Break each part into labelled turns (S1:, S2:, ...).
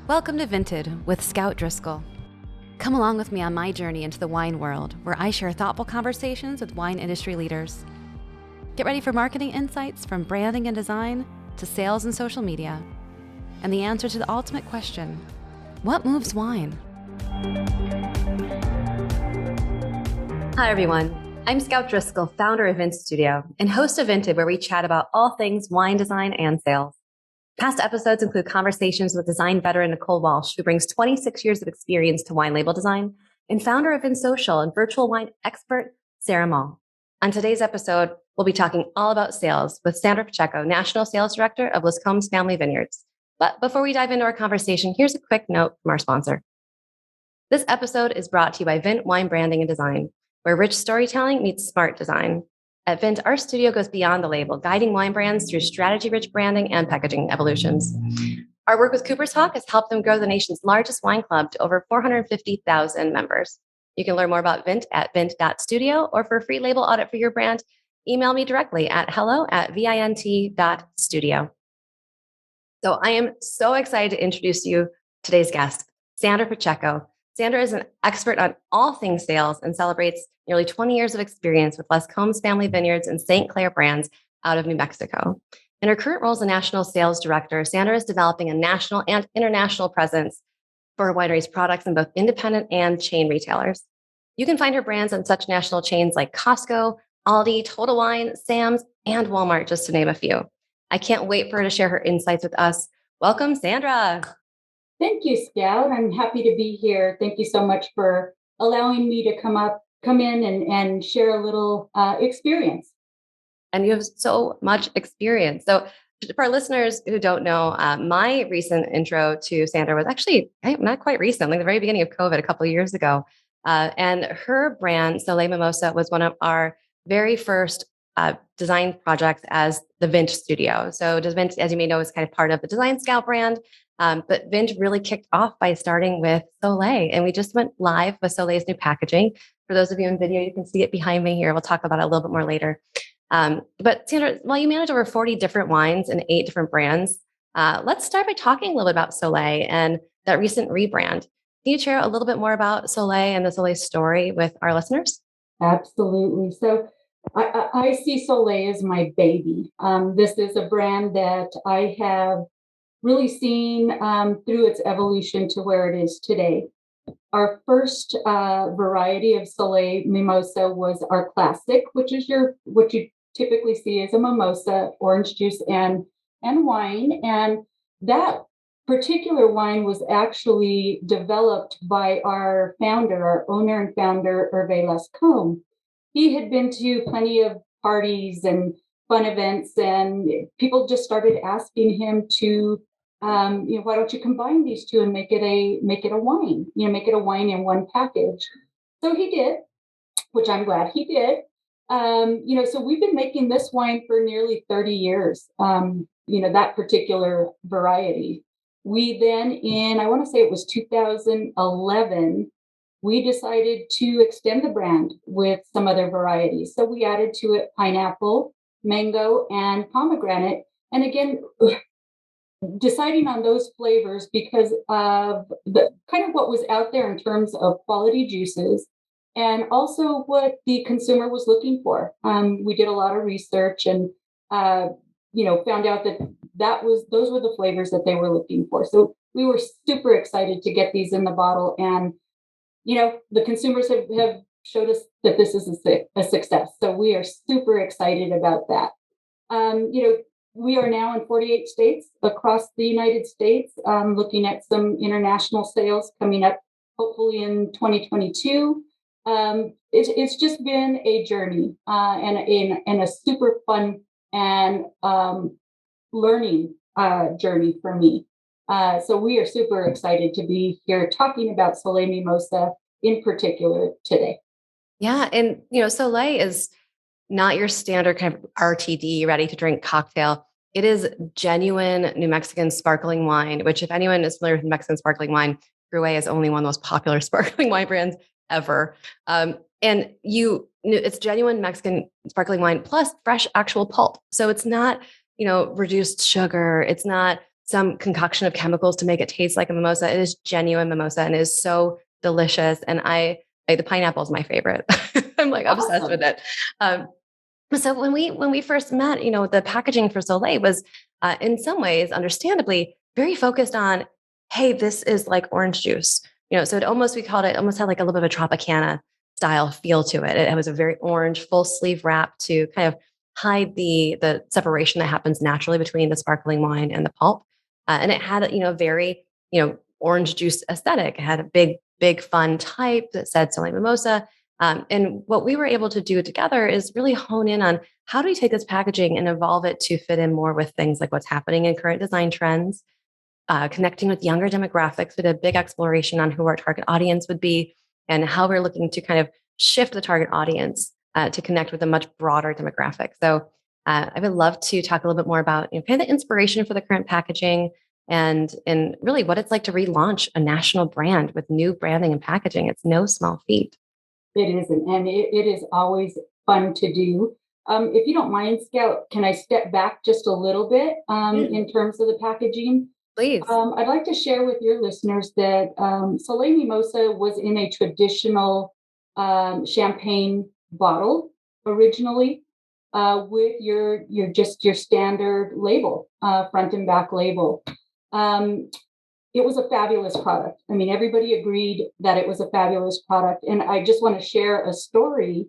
S1: Welcome to VINTed with Scout Driscoll. Come along with me on my journey into the wine world, where I share thoughtful conversations with wine industry leaders. Get ready for marketing insights from branding and design to sales and social media, and the answer to the ultimate question: what moves wine? Hi everyone, I'm Scout Driscoll, founder of VINTed Studio and host of VINTed, where we chat about all things wine design and sales. Past episodes include conversations with design veteran Nicole Walsh, who brings 26 years of experience to wine label design, and founder of VinSocial and virtual wine expert Sarah Mall. On today's episode, we'll be talking all about sales with Sandra Pacheco, National Sales Director of Lescombes Family Vineyards. But before we dive into our conversation, here's a quick note from our sponsor. This episode is brought to you by VINT Wine Branding and Design, where rich storytelling meets smart design. At VINT, our studio goes beyond the label, guiding wine brands through strategy-rich branding and packaging evolutions. Our work with Cooper's Hawk has helped them grow the nation's largest wine club to over 450,000 members. You can learn more about VINT at vint.studio, or for a free label audit for your brand, email me directly at hello@vint.studio. So I am so excited to introduce you today's guest, Sandra Pacheco. Sandra is an expert on all things sales and celebrates nearly 20 years of experience with Lescombes Family Vineyards and St. Clair brands out of New Mexico. In her current role as a national sales director, Sandra is developing a national and international presence for Wineries products in both independent and chain retailers. You can find her brands on such national chains like Costco, Aldi, Total Wine, Sam's, and Walmart, just to name a few. I can't wait for her to share her insights with us. Welcome, Sandra.
S2: Thank you, Scout. I'm happy to be here. Thank you so much for allowing me to come in and share a little experience.
S1: And you have so much experience. So for our listeners who don't know, my recent intro to Sandra was actually not quite recent, like the very beginning of COVID, a couple of years ago. And her brand, Soleil Mimosa, was one of our very first design projects as the VINT Studio. So VINT, as you may know, is kind of part of the Design Scout brand. But VINT really kicked off by starting with Soleil, and we just went live with Soleil's new packaging. For those of you in video, you can see it behind me here. We'll talk about it a little bit more later. But Sandra, while you manage over 40 different wines and 8 different brands, let's start by talking a little bit about Soleil and that recent rebrand. Can you share a little bit more about Soleil and the Soleil story with our listeners?
S2: Absolutely. So I see Soleil as my baby. This is a brand that I have really seen through its evolution to where it is today. Our first variety of Soleil Mimosa was our classic, which is what you typically see as a mimosa, orange juice and wine. And that particular wine was actually developed by our founder, our owner and founder, Hervé Lescombes. He had been to plenty of parties and fun events, and people just started asking him to why don't you combine these two and make it a wine, make it a wine in one package. So he did, which I'm glad he did. So we've been making this wine for nearly 30 years, that particular variety. We then, I want to say it was 2011, we decided to extend the brand with some other varieties. So we added to it pineapple, mango, and pomegranate. And again, deciding on those flavors because of the kind of what was out there in terms of quality juices and also what the consumer was looking for. We did a lot of research and found out that those were the flavors that they were looking for. So we were super excited to get these in the bottle, and the consumers have showed us that this is a success. So we are super excited about that. We are now in 48 states across the United States, looking at some international sales coming up, hopefully in 2022. It's just been a journey and a super fun and learning journey for me. So we are super excited to be here talking about Soleil Mimosa in particular today.
S1: Yeah, and Soleil is not your standard kind of RTD, ready to drink cocktail. It is genuine New Mexican sparkling wine, which if anyone is familiar with Mexican sparkling wine, Gruet is only one of the most popular sparkling wine brands ever. And it's genuine Mexican sparkling wine plus fresh actual pulp. So it's not, reduced sugar. It's not some concoction of chemicals to make it taste like a mimosa. It is genuine mimosa and it is so delicious. And the pineapple is my favorite. I'm like obsessed with it. So when we first met, the packaging for Soleil was in some ways, understandably, very focused on, hey, this is like orange juice. So we called it almost had like a little bit of a Tropicana style feel to it. It was a very orange full sleeve wrap to kind of hide the separation that happens naturally between the sparkling wine and the pulp. And it had, very, orange juice aesthetic. It had a big fun type that said Soleil Mimosa. And what we were able to do together is really hone in on how do we take this packaging and evolve it to fit in more with things like what's happening in current design trends, connecting with younger demographics. We did a big exploration on who our target audience would be and how we're looking to kind of shift the target audience to connect with a much broader demographic. So I would love to talk a little bit more about kind of the inspiration for the current packaging and really what it's like to relaunch a national brand with new branding and packaging. It's no small feat.
S2: It isn't, and it is always fun to do. If you don't mind, Scout, can I step back just a little bit in terms of the packaging?
S1: Please.
S2: I'd like to share with your listeners that Soleil Mimosa was in a traditional champagne bottle originally with your standard label, front and back label. It was a fabulous product. I mean, everybody agreed that it was a fabulous product. And I just want to share a story.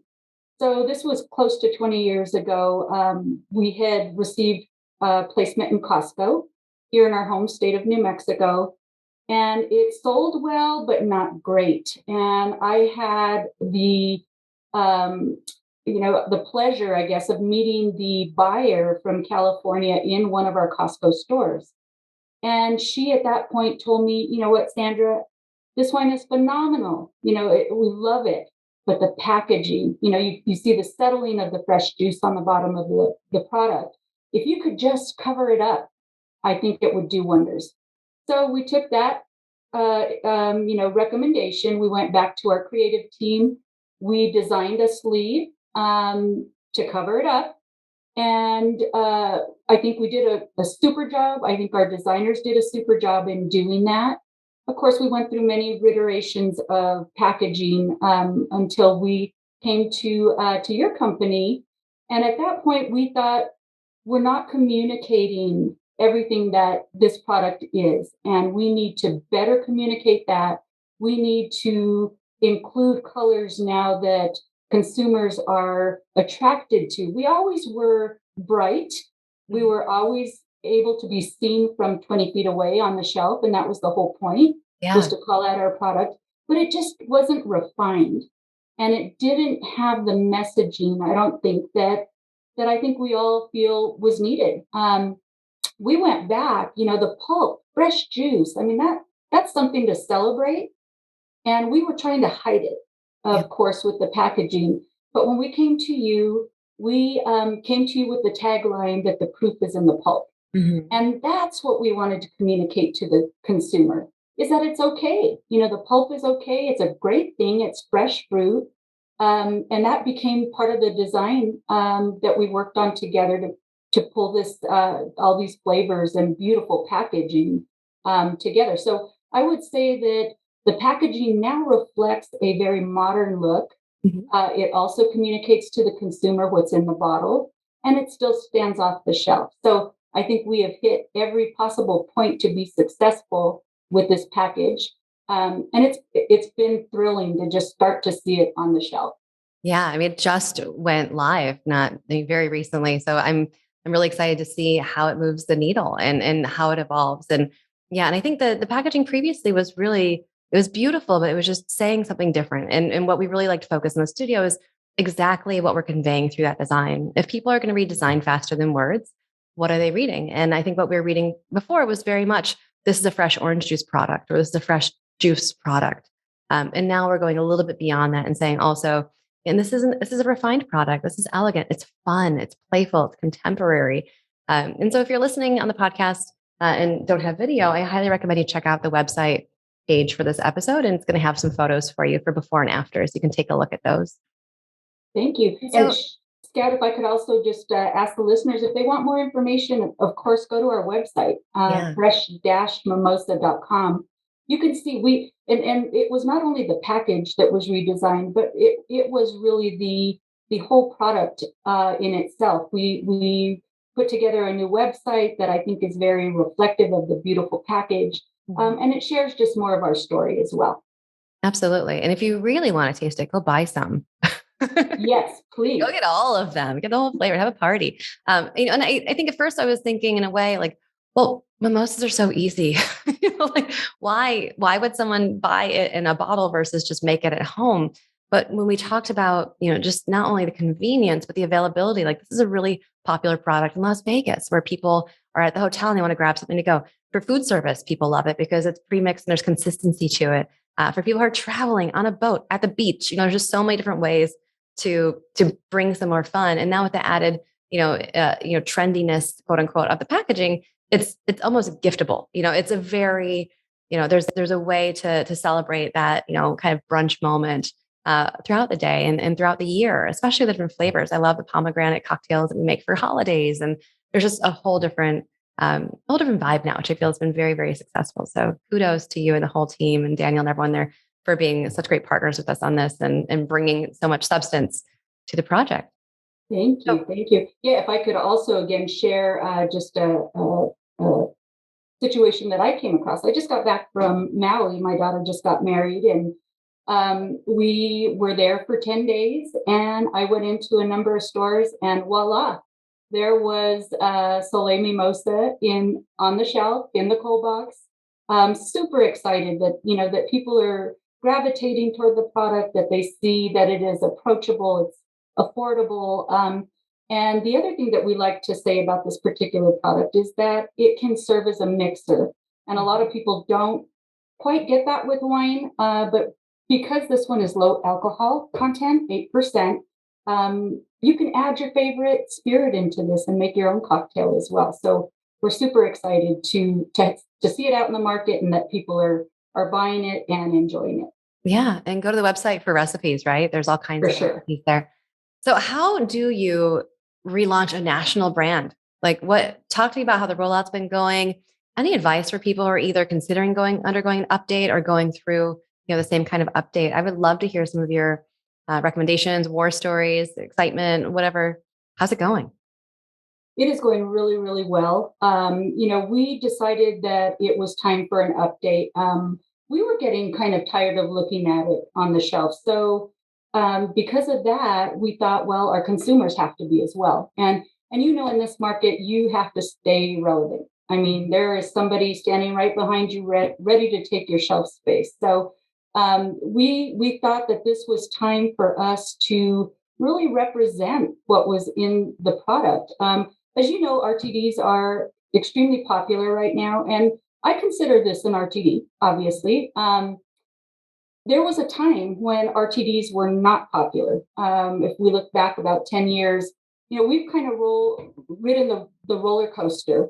S2: So this was close to 20 years ago. We had received placement in Costco here in our home state of New Mexico. And it sold well, but not great. And I had the pleasure, I guess, of meeting the buyer from California in one of our Costco stores. And she at that point told me, you know what, Sandra, this wine is phenomenal. We love it. But the packaging, you see the settling of the fresh juice on the bottom of the product. If you could just cover it up, I think it would do wonders. So we took that, recommendation. We went back to our creative team. We designed a sleeve to cover it up. And I think we did a super job. I think our designers did a super job in doing that. Of course, we went through many iterations of packaging until we came to your company. And at that point, we thought we're not communicating everything that this product is. And we need to better communicate that. We need to include colors now that consumers are attracted to. We always were bright. We were always able to be seen from 20 feet away on the shelf. And that was the whole point, was to call out our product. But it just wasn't refined. And it didn't have the messaging, I don't think, that I think we all feel was needed. We went back, the pulp, fresh juice. I mean, that's something to celebrate. And we were trying to hide it, of course, with the packaging. But when we came to you, we came to you with the tagline that the proof is in the pulp. Mm-hmm. And that's what we wanted to communicate to the consumer, is that it's okay. The pulp is okay. It's a great thing. It's fresh fruit. And that became part of the design that we worked on together to pull this, all these flavors and beautiful packaging together. So I would say that the packaging now reflects a very modern look. Mm-hmm. It also communicates to the consumer what's in the bottle, and it still stands off the shelf. So I think we have hit every possible point to be successful with this package. And it's been thrilling to just start to see it on the shelf.
S1: Yeah, I mean, it just went live not very recently. So I'm really excited to see how it moves the needle and how it evolves. And yeah, and I think the packaging previously was really, it was beautiful, but it was just saying something different. And what we really like to focus in the studio is exactly what we're conveying through that design. If people are going to read design faster than words, what are they reading? And I think what we were reading before was very much, this is a fresh orange juice product, or this is a fresh juice product. And now we're going a little bit beyond that and saying also, and this is a refined product. This is elegant. It's fun. It's playful. It's contemporary. And so if you're listening on the podcast and don't have video, I highly recommend you check out the website page for this episode. And it's going to have some photos for you for before and after. So you can take a look at those.
S2: Thank you. And Scout, if I could also just ask the listeners if they want more information, of course, go to our website, fresh-mimosa.com. You can see and it was not only the package that was redesigned, but it was really the whole product in itself. We put together a new website that I think is very reflective of the beautiful package, and it shares just more of our story as well.
S1: Absolutely. And if you really want to taste it, go buy some.
S2: Yes, please.
S1: Go get all of them, get the whole flavor, have a party. And I think at first I was thinking in a way like, well, mimosas are so easy. Like why would someone buy it in a bottle versus just make it at home? But when we talked about, just not only the convenience, but the availability, like this is a really popular product in Las Vegas where people are at the hotel and they want to grab something to go. For food service, people love it because it's pre-mixed and there's consistency to it. For people who are traveling on a boat at the beach, there's just so many different ways to bring some more fun. And now with the added, trendiness, quote unquote, of the packaging, it's almost giftable. It's a very, there's a way to celebrate that, kind of brunch moment throughout the day and throughout the year, especially the different flavors. I love the pomegranate cocktails that we make for holidays, and there's just a whole different vibe now, which I feel has been very, very successful. So kudos to you and the whole team and Daniel and everyone there for being such great partners with us on this and bringing so much substance to the project.
S2: Thank you. Thank you. Yeah, if I could also again share just a situation that I came across. I just got back from Maui. My daughter just got married, and we were there for 10 days, and I went into a number of stores, and voila, there was Soleil Mimosa on the shelf in the cold box. Super excited that that people are gravitating toward the product, that they see that it is approachable, it's affordable. And the other thing that we like to say about this particular product is that it can serve as a mixer. And a lot of people don't quite get that with wine, but because this one is low alcohol content, 8%, you can add your favorite spirit into this and make your own cocktail as well. So we're super excited to see it out in the market and that people are buying it and enjoying it.
S1: Yeah. And go to the website for recipes, right? There's all kinds of recipes there. So how do you relaunch a national brand? Talk to me about how the rollout's been going. Any advice for people who are either considering undergoing an update or going through, the same kind of update? I would love to hear some of your recommendations, war stories, excitement, whatever. How's it going?
S2: It is going really, really well. We decided that it was time for an update. We were getting kind of tired of looking at it on the shelf. So because of that, we thought, well, our consumers have to be as well. And in this market, you have to stay relevant. I mean, there is somebody standing right behind you, ready to take your shelf space. So we thought that this was time for us to really represent what was in the product. As you know, RTDs are extremely popular right now, and I consider this an RTD, obviously. There was a time when RTDs were not popular. If we look back about 10 years, we've kind of ridden the roller coaster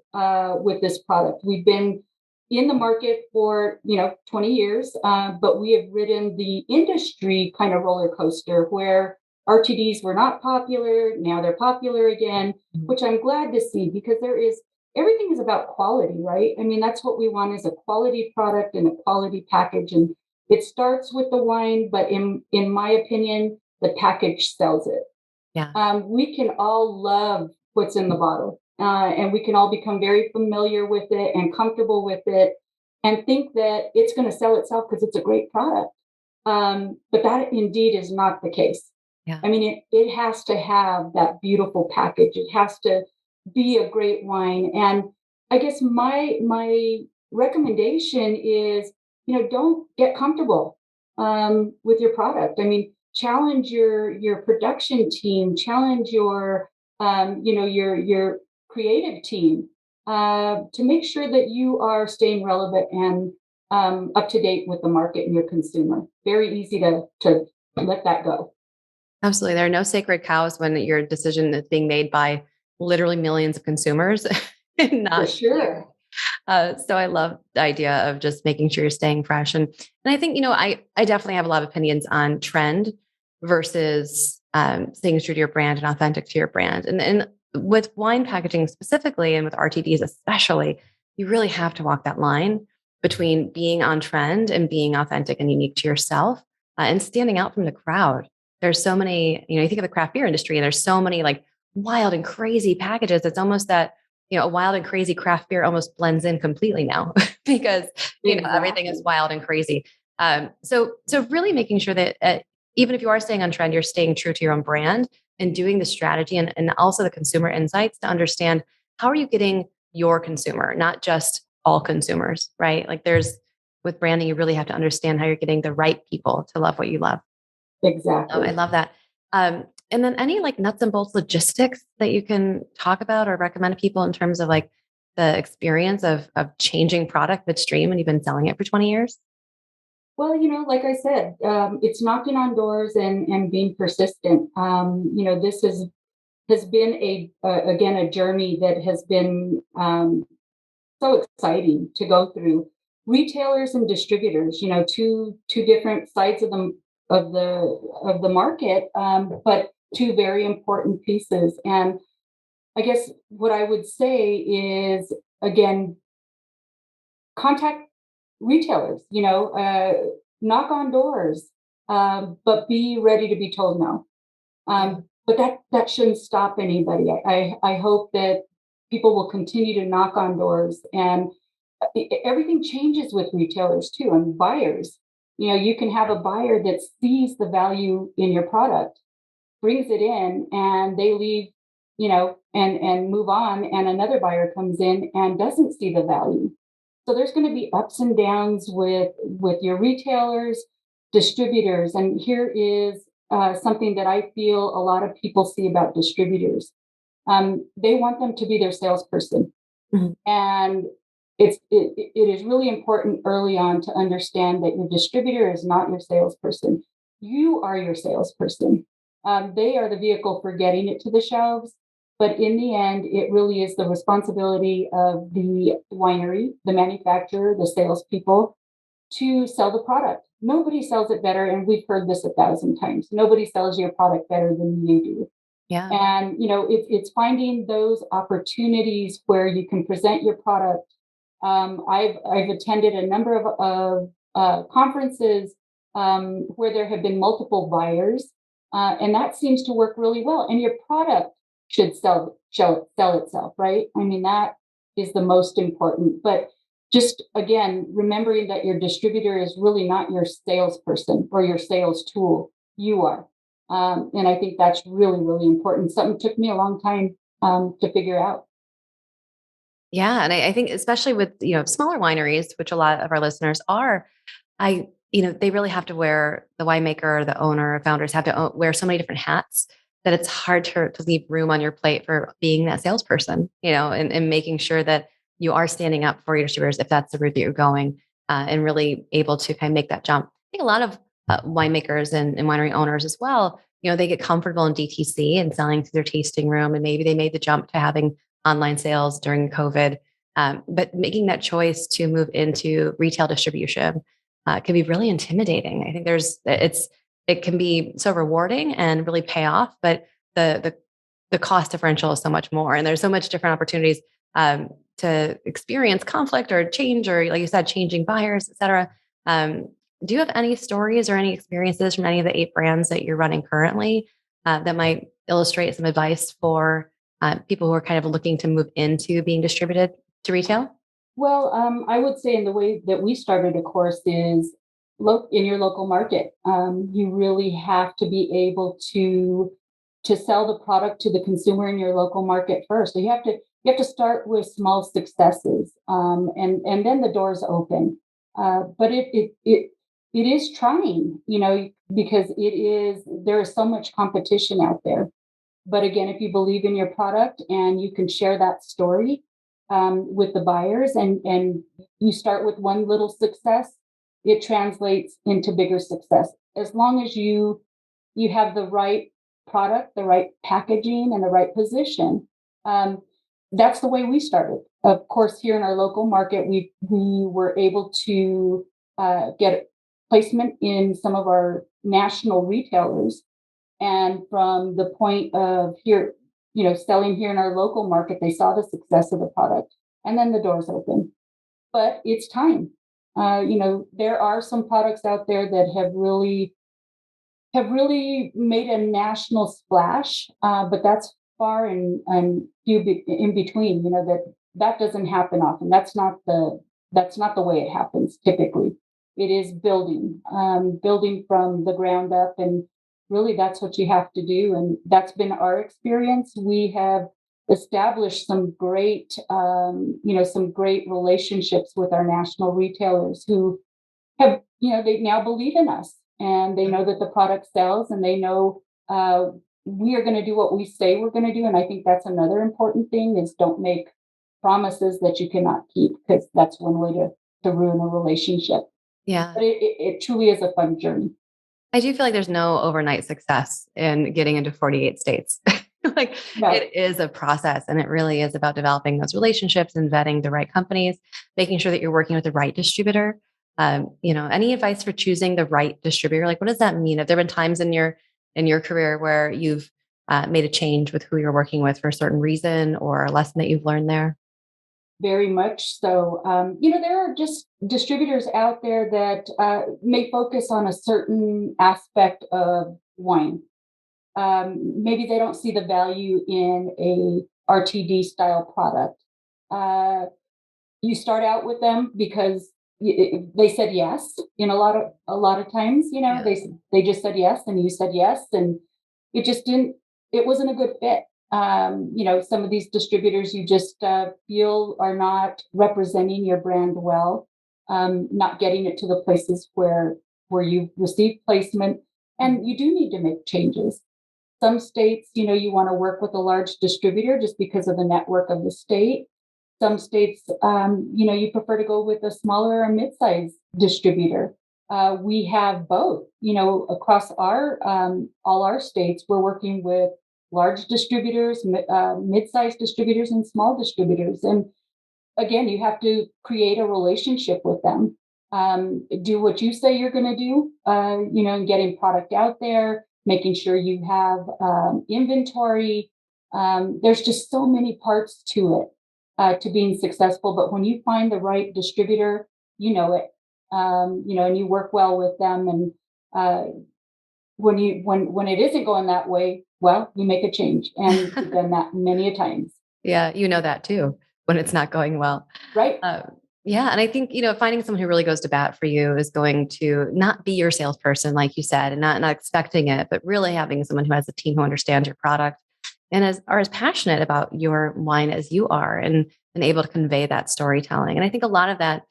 S2: with this product. We've been in the market for 20 years, but we have ridden the industry kind of roller coaster where RTDs were not popular. Now they're popular again, which I'm glad to see because everything is about quality, right? I mean, that's what we want is a quality product and a quality package. And it starts with the wine, but in my opinion, the package sells it.
S1: Yeah.
S2: We can all love what's in the bottle, and we can all become very familiar with it and comfortable with it and think that it's going to sell itself because it's a great product. But that indeed is not the case.
S1: Yeah.
S2: I mean, it has to have that beautiful package. It has to be a great wine. And I guess my recommendation is, don't get comfortable with your product. I mean, challenge your production team, challenge your creative team to make sure that you are staying relevant and up to date with the market and your consumer. Very easy to let that go.
S1: Absolutely. There are no sacred cows when your decision is being made by literally millions of consumers.
S2: For sure.
S1: So I love the idea of just making sure you're staying fresh. And I think, I definitely have a lot of opinions on trend versus staying true to your brand and authentic to your brand. And with wine packaging specifically, and with RTDs especially, you really have to walk that line between being on trend and being authentic and unique to yourself, and standing out from the crowd. There's so many, you think of the craft beer industry, and there's so many like wild and crazy packages. It's almost that, a wild and crazy craft beer almost blends in completely now because, everything is wild and crazy. So really making sure that even if you are staying on trend, you're staying true to your own brand and doing the strategy and also the consumer insights to understand how are you getting your consumer, not just all consumers, right? Like with branding, you really have to understand how you're getting the right people to love what you love.
S2: Exactly.
S1: I love that. And then any like nuts and bolts logistics that you can talk about or recommend to people in terms of like the experience of changing product midstream and you've been selling it for 20 years?
S2: Well, like I said, it's knocking on doors and being persistent. This has been again, a journey that has been so exciting to go through. Retailers and distributors, two different sides of the market, but two very important pieces. And I guess what I would say is, again, contact retailers, knock on doors, but be ready to be told no. But that shouldn't stop anybody. I hope that people will continue to knock on doors, and everything changes with retailers too, and buyers. You can have a buyer that sees the value in your product, brings it in, and they leave, and move on, and another buyer comes in and doesn't see the value. So there's going to be ups and downs with your retailers, distributors, and here is something that I feel a lot of people see about distributors. They want them to be their salesperson, and it is really important early on to understand that your distributor is not your salesperson. You are your salesperson. They are the vehicle for getting it to the shelves. But in the end, it really is the responsibility of the winery, the manufacturer, the salespeople to sell the product. Nobody sells it better. And we've heard this 1,000 times. Nobody sells your product better than you do.
S1: Yeah.
S2: And, it's finding those opportunities where you can present your product. I've attended a number of conferences where there have been multiple buyers, and that seems to work really well. And your product should sell itself, right? I mean, that is the most important. But just again, remembering that your distributor is really not your salesperson or your sales tool. You are. And I think that's really, really important. Something took me a long time to figure out.
S1: Yeah. And I think especially with, smaller wineries, which a lot of our listeners are, they really have to wear the winemaker, the owner, founders have to wear so many different hats that it's hard to leave room on your plate for being that salesperson, and making sure that you are standing up for your distributors if that's the route that you're going, and really able to kind of make that jump. I think a lot of winemakers and winery owners as well, they get comfortable in DTC and selling to their tasting room, and maybe they made the jump to having online sales during COVID. But making that choice to move into retail distribution can be really intimidating. I think it can be so rewarding and really pay off, but the cost differential is so much more, and there's so much different opportunities to experience conflict or change, or like you said, changing buyers, et cetera. Do you have any stories or any experiences from any of the 8 brands that you're running currently that might illustrate some advice for people who are kind of looking to move into being distributed to retail?
S2: Well, I would say in the way that we started, of course, is look in your local market. You really have to be able to sell the product to the consumer in your local market first. So you have to start with small successes, and then the doors open. But it is trying, because there is so much competition out there. But again, if you believe in your product and you can share that story with the buyers, and you start with one little success, it translates into bigger success. As long as you have the right product, the right packaging, and the right position. That's the way we started. Of course, here in our local market, we were able to get placement in some of our national retailers. And from the point of here, selling here in our local market, they saw the success of the product, and then the doors open. But it's time. There are some products out there that have really made a national splash, but that's far and few in between. That doesn't happen often. That's not the way it happens typically. It is building from the ground up, and really that's what you have to do. And that's been our experience. We have established some great relationships with our national retailers who have, they now believe in us, and they know that the product sells, and they know we are going to do what we say we're going to do. And I think that's another important thing, is don't make promises that you cannot keep, because that's one way to ruin a relationship.
S1: Yeah.
S2: But it truly is a fun journey.
S1: I do feel like there's no overnight success in getting into 48 states. Like
S2: No.
S1: It is a process, and it really is about developing those relationships and vetting the right companies, making sure that you're working with the right distributor. Any advice for choosing the right distributor? Like, what does that mean? Have there been times in your career where you've made a change with who you're working with for a certain reason or a lesson that you've learned there?
S2: Very much so. There are just distributors out there that may focus on a certain aspect of wine. Maybe they don't see the value in a RTD style product. You start out with them because they said yes. A lot of times,
S1: Yeah.
S2: they just said yes, and you said yes, and it just didn't. It wasn't a good fit. Some of these distributors you just feel are not representing your brand well, not getting it to the places where you've received placement, and you do need to make changes. Some states, you want to work with a large distributor just because of the network of the state. Some states, you prefer to go with a smaller or mid-sized distributor. We have both. Across all our states, we're working with large distributors, mid-sized distributors, and small distributors. And again, you have to create a relationship with them. Do what you say you're going to do, and getting product out there, making sure you have inventory. There's just so many parts to it, to being successful. But when you find the right distributor, you know it, and you work well with them. And when it isn't going that way, well, you make a change, and we've done that many a times.
S1: Yeah, you know that too, when it's not going well.
S2: Right.
S1: Yeah. And I think, finding someone who really goes to bat for you is going to not be your salesperson, like you said, and not expecting it, but really having someone who has a team who understands your product and are as passionate about your wine as you are, and able to convey that storytelling. And I think a lot of that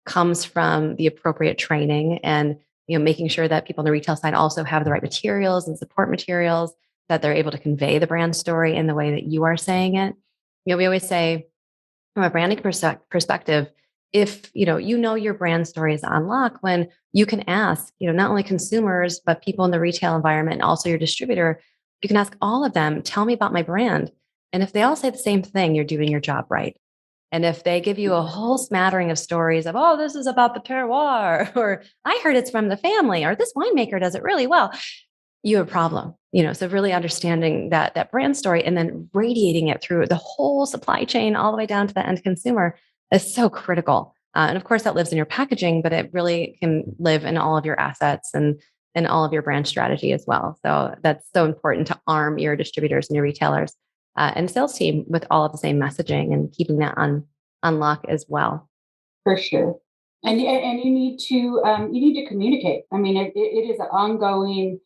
S1: comes from the appropriate training, and making sure that people on the retail side also have the right materials and support materials, that they're able to convey the brand story in the way that you are saying it. We always say, from a branding perspective, if your brand story is on lock, when you can ask not only consumers but people in the retail environment, and also your distributor, you can ask all of them, tell me about my brand. And if they all say the same thing, you're doing your job right. And if they give you a whole smattering of stories of, oh, this is about the terroir, or I heard it's from the family, or this winemaker does it really well, you have a problem. So really understanding that brand story and then radiating it through the whole supply chain all the way down to the end consumer is so critical. And of course that lives in your packaging, but it really can live in all of your assets and all of your brand strategy as well. So that's so important to arm your distributors and your retailers and sales team with all of the same messaging, and keeping that on lock as well.
S2: For sure. And you need to communicate. I mean, it is an ongoing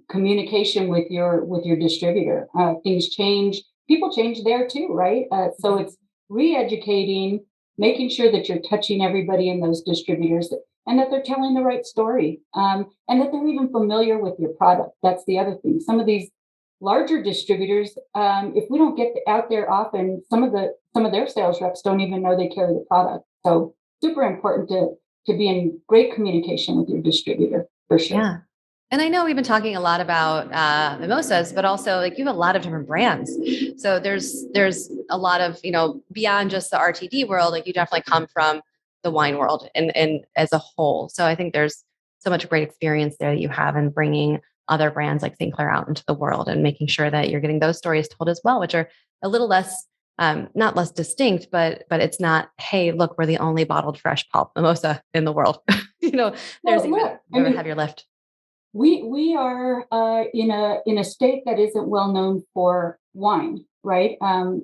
S2: communication with your distributor. Things change, people change there too, right? So it's re-educating, making sure that you're touching everybody in those distributors, and that they're telling the right story, and that they're even familiar with your product. That's the other thing. Some of these larger distributors, if we don't get out there often, some of their sales reps don't even know they carry the product. So super important to be in great communication with your distributor, for sure.
S1: Yeah. And I know we've been talking a lot about mimosas, but also like you have a lot of different brands. So there's a lot of, beyond just the RTD world, like you definitely come from the wine world and as a whole. So I think there's so much great experience there that you have in bringing other brands like St. Clair out into the world, and making sure that you're getting those stories told as well, which are a little less, not less distinct, but it's not, hey, look, we're the only bottled fresh pulp mimosa in the world. There's
S2: Well,
S1: even
S2: look,
S1: a heavier lift.
S2: we are in a state that isn't well known for wine, right?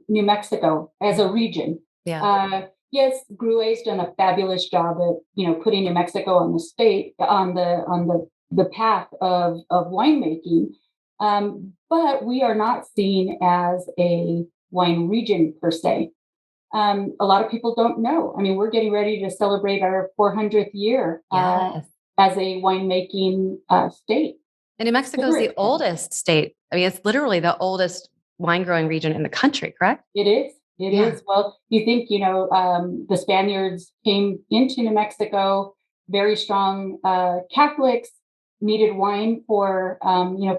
S2: New Mexico as a region.
S1: Yeah.
S2: Yes, Gruet's done a fabulous job at putting New Mexico on the path of winemaking, but we are not seen as a wine region per se. A lot of people don't know. I mean, we're getting ready to celebrate our 400th year
S1: Yes.
S2: as a winemaking state.
S1: And New Mexico is the oldest state. I mean, it's literally the oldest wine growing region in the country, correct?
S2: It is. It is. Well, you think, the Spaniards came into New Mexico, very strong Catholics, needed wine for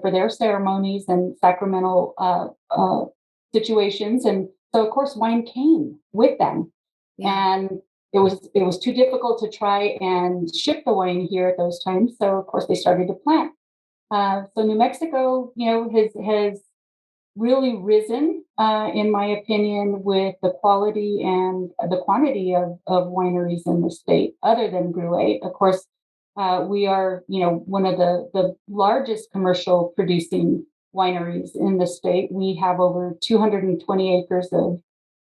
S2: their ceremonies and sacramental situations. And so, of course, wine came with them. Yeah. And it was too difficult to try and ship the wine here at those times. So, of course, they started to plant. So New Mexico, has really risen, in my opinion, with the quality and the quantity of wineries in the state, other than Gruet. Of course, we are, one of the largest commercial producing wineries in the state. We have over 220 acres of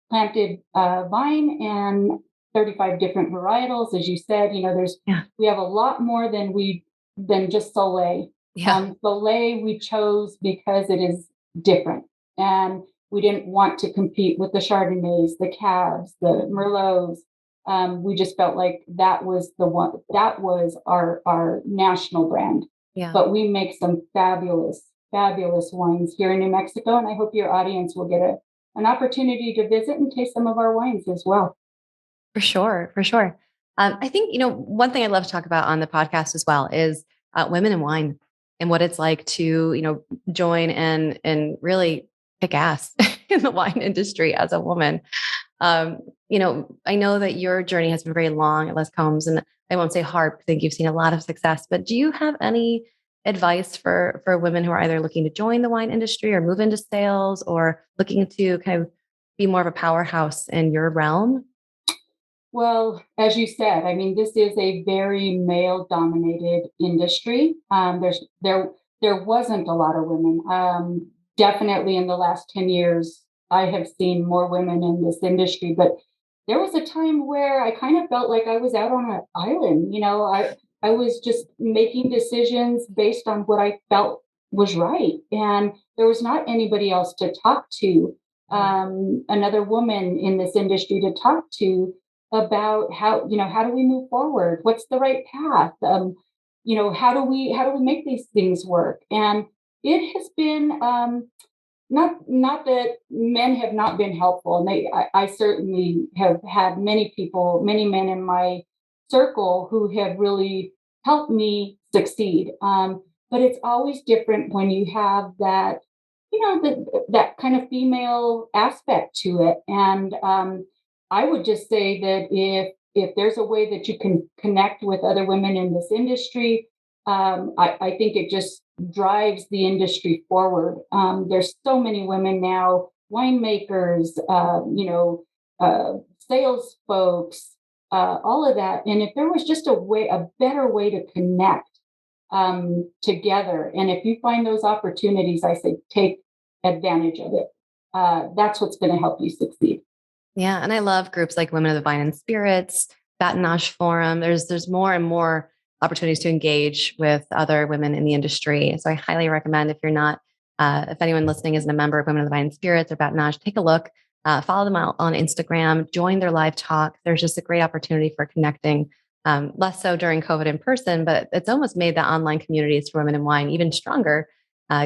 S2: planted vine and 35 different varietals. As you said, we have a lot more than just Soleil.
S1: Yeah.
S2: Soleil we chose because it is different, and we didn't want to compete with the Chardonnays, the Cabs, the Merlots. We just felt like that was the one, that was our national brand.
S1: Yeah.
S2: But we make some fabulous wines here in New Mexico, and I hope your audience will get an opportunity to visit and taste some of our wines as well.
S1: For sure. For sure. I think, one thing I'd love to talk about on the podcast as well is women in wine, and what it's like to, join and really kick ass in the wine industry as a woman. I know that your journey has been very long at Lescombes, and I won't say hard, because I think you've seen a lot of success, but do you have any advice for women who are either looking to join the wine industry or move into sales, or looking to kind of be more of a powerhouse in your realm?
S2: Well, as you said, I mean, this is a very male-dominated industry. There wasn't a lot of women. Definitely in the last 10 years, I have seen more women in this industry. But there was a time where I kind of felt like I was out on an island. I was just making decisions based on what I felt was right, and there was not anybody else to talk to, another woman in this industry to talk to about how do we move forward, what's the right path, how do we make these things work. And it has been, not that men have not been helpful, and I certainly have had many men in my circle who have really helped me succeed, but it's always different when you have that that kind of female aspect to it. And I would just say that if there's a way that you can connect with other women in this industry, I think it just drives the industry forward. There's so many women now, winemakers, sales folks, all of that. And if there was just a better way to connect together, and if you find those opportunities, I say take advantage of it. That's what's going to help you succeed.
S1: Yeah. And I love groups like Women of the Vine and Spirits, Batonage Forum. There's more and more opportunities to engage with other women in the industry. So I highly recommend, if you're not, if anyone listening isn't a member of Women of the Vine and Spirits or Batonage, take a look, follow them out on Instagram, join their live talk. There's just a great opportunity for connecting, less so during COVID in person, but it's almost made the online communities for women in wine even stronger,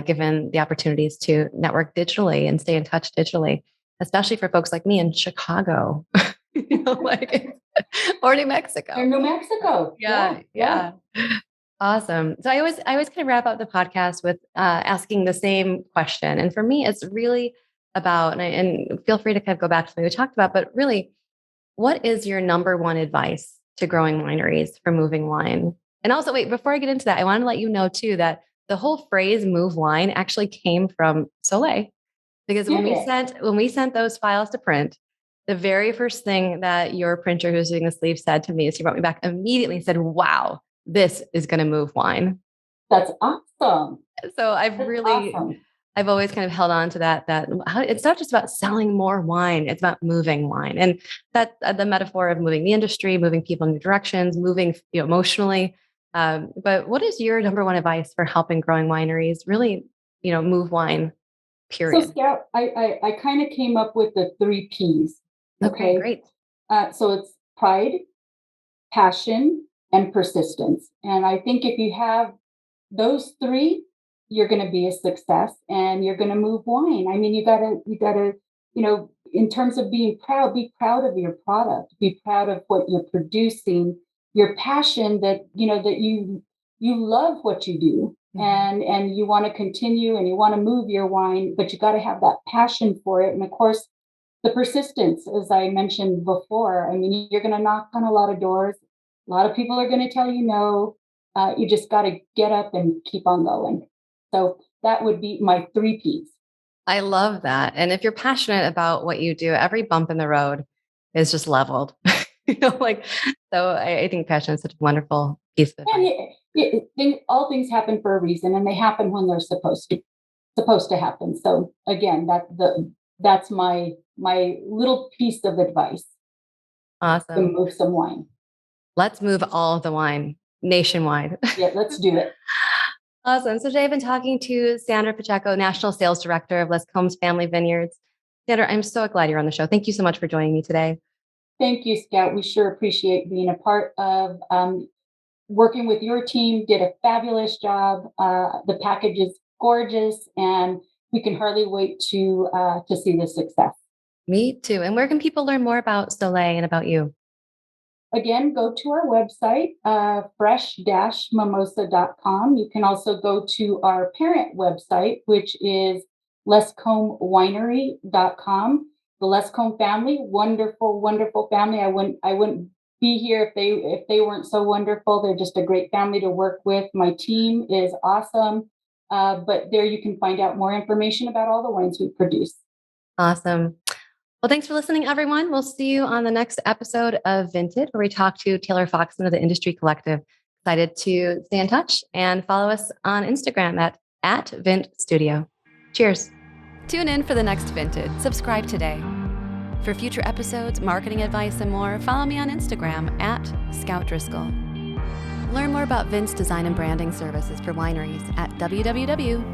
S1: given the opportunities to network digitally and stay in touch digitally, especially for folks like me in Chicago, or New Mexico.
S2: Or New Mexico.
S1: Yeah. Awesome. So I always kind of wrap up the podcast with asking the same question. And for me, it's really about, and feel free to kind of go back to what we talked about, but really, what is your number one advice to growing wineries for moving wine? And also, wait, before I get into that, I want to let you know too, that the whole phrase "move wine" actually came from Soleil, because when we sent those files to print, the very first thing that your printer who's doing the sleeve said to me is he wrote me back immediately and said, "Wow, this is going to move wine."
S2: That's awesome.
S1: So I've always kind of held on to that it's not just about selling more wine, it's about moving wine. And that the metaphor of moving the industry, moving people in new directions, moving emotionally. But what is your number one advice for helping growing wineries really, move wine, period?
S2: So Scout, I kind of came up with the 3 Ps.
S1: Okay, great.
S2: So it's pride, passion, and persistence. And I think if you have those 3, you're going to be a success and you're going to move wine. I mean, you gotta, in terms of being proud, be proud of your product, be proud of what you're producing, your passion that, that you love what you do. And you want to continue and you want to move your wine, but you got to have that passion for it. And of course, the persistence, as I mentioned before, I mean, you're going to knock on a lot of doors. A lot of people are going to tell you no. You just got to get up and keep on going. So that would be my 3 Ps.
S1: I love that. And if you're passionate about what you do, every bump in the road is just leveled. So I think passion is such a wonderful piece of
S2: advice. All things happen for a reason, and they happen when they're supposed to happen. So again, that's my little piece of advice.
S1: Awesome.
S2: To move some wine.
S1: Let's move all of the wine nationwide.
S2: Yeah, let's do it.
S1: Awesome. So today I've been talking to Sandra Pacheco, National Sales Director of Lescombes Family Vineyards. Sandra, I'm so glad you're on the show. Thank you so much for joining me today.
S2: Thank you, Scout. We sure appreciate being a part of working with your team. Did a fabulous job. The package is gorgeous, and we can hardly wait to see the success.
S1: Me too. And where can people learn more about Soleil and about you?
S2: Again, go to our website, fresh-mimosa.com. You can also go to our parent website, which is lescombeswinery.com. The Lescombes family, wonderful, wonderful family. I wouldn't be here if they weren't so wonderful. They're just a great family to work with. My team is awesome. But there you can find out more information about all the wines we produce.
S1: Awesome. Well, thanks for listening, everyone. We'll see you on the next episode of VINTed, where we talk to Taylor Foxman of the Industry Collective. Excited to stay in touch and follow us on Instagram at VINTstudio. Cheers. Tune in for the next VINTed. Subscribe today. For future episodes, marketing advice, and more, follow me on Instagram at Scout Driscoll. Learn more about VINT's design and branding services for wineries at www.vint.studio.